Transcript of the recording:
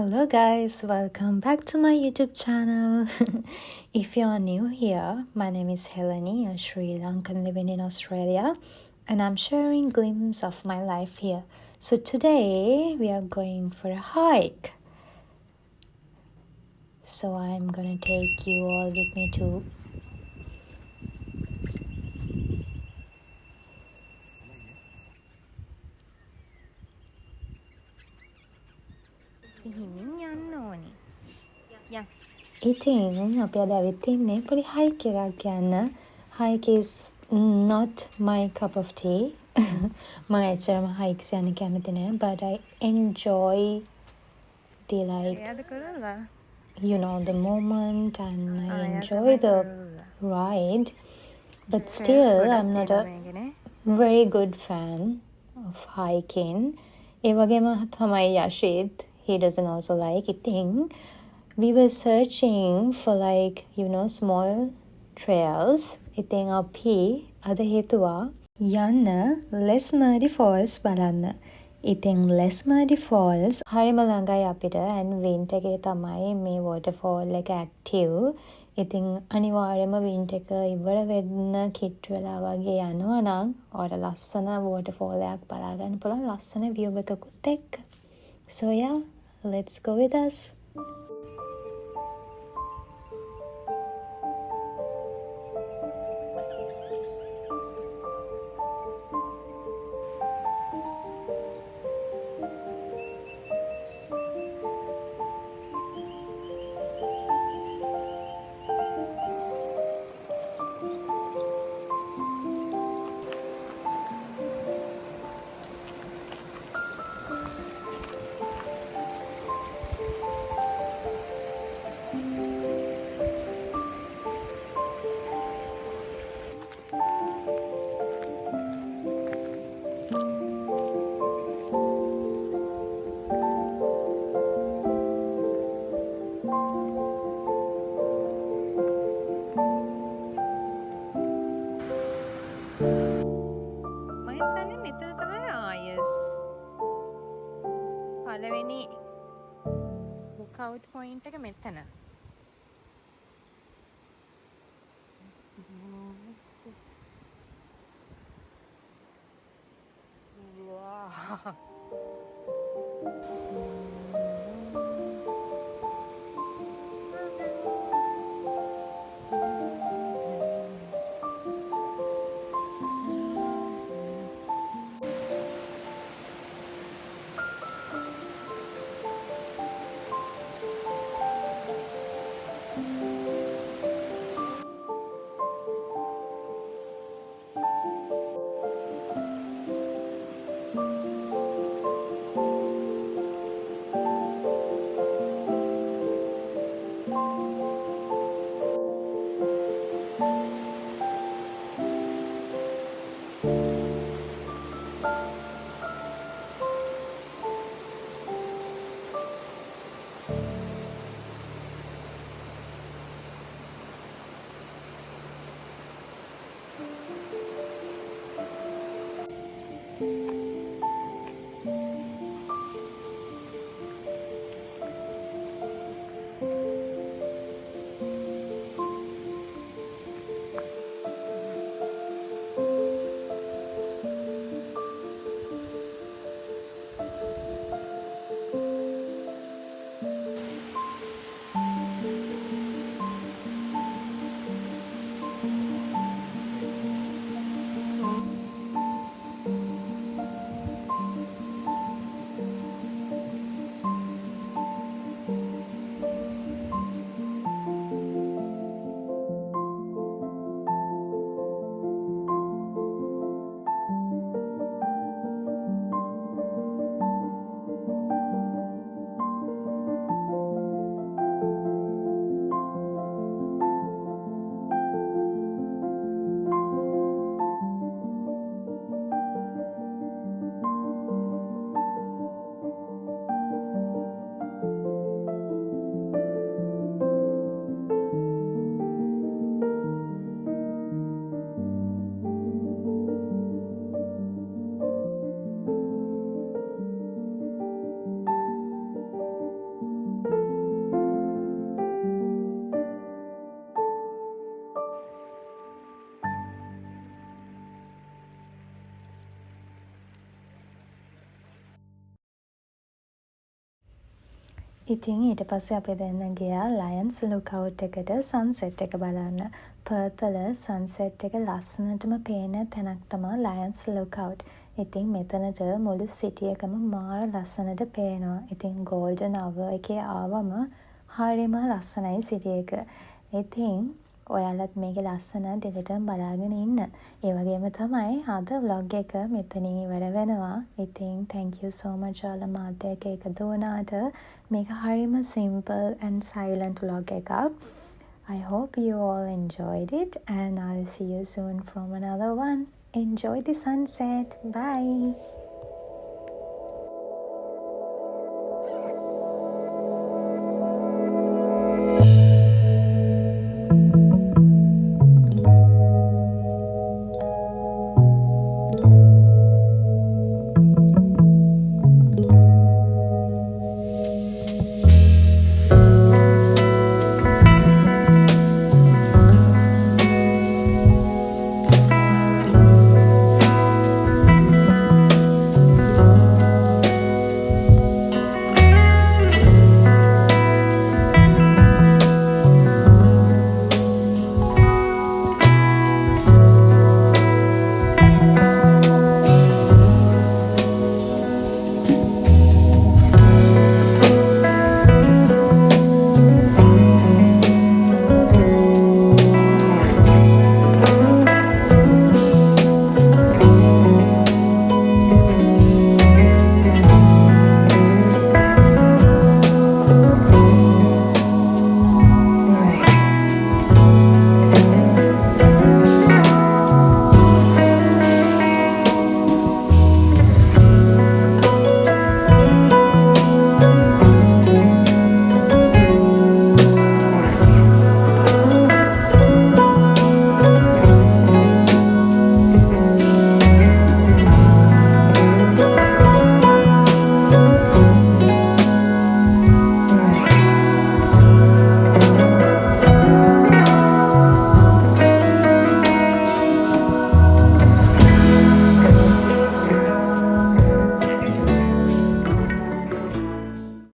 Hello guys, welcome back to my YouTube channel. If you are new here, my name is Heleni, a Sri Lankan living in Australia, and I'm sharing glimpses of my life here. So today we are going for a hike. So I'm gonna take you all with me to ඉතින් අපි අද ඇවිත් ඉන්නේ පොඩි hike එකක් යන්න. Hike is not my cup of tea. මම ඇත්තටම hikes යන්න කැමති නෑ, but I enjoy the the moment, and I enjoy the ride. But still, I'm not a very good fan of hiking. ඒ වගේම තමයි යශිත්. He doesn't also like eating. We were searching for small trails. ඉතින් අපි අද හේතුවා යන්න Lesmurdie Falls බලන්න. ඉතින් Lesmurdie Falls හරිම ළඟයි අපිට, and winter එකේ තමයි මේ waterfall එක active. ඉතින් අනිවාර්යයෙන්ම winter එක ඉවර වෙන්න කිට් වෙලා වගේ යනවා නම් ඔයාලට ලස්සන waterfall එකක් බලා ගන්න පුළුවන්, ලස්සන view එකකුත් එක්ක. So yeah, let's go with us. පළවෙනි ලුක්අවුට් පොයින්ට් එක මෙතන. ඉතින් ඊට පස්සේ අපි දෙන්න ගියා ලයන්ස් ලුකවුට් එකට සන්සෙට් එක බලන්න. පර්ත් වල සන්සෙට් එක ලස්සනටම පේන තැනක් තමයි ලයන්ස් ලුකවුට්. ඉතින් මෙතනට මුළු සිටි එකම මාර ලස්සනට පේනවා. ඉතින් ගෝල්ඩන් අවර් එකේ ආවම හරිම ලස්සනයි සිටි එක. ඉතින් ඔයාලත් මේකේ ලස්සන දිගටම බලාගෙන ඉන්න. ඒ වගේම තමයි අද vlog එක මෙතනින් ඉවර වෙනවා. ඉතින් thank you so much ඔයාලා මාත් එක්ක එකතු වුණාට. මේක හරිම simple and silent vlog එකක්. I hope you all enjoyed it and I'll see you soon from another one. Enjoy the sunset. Bye.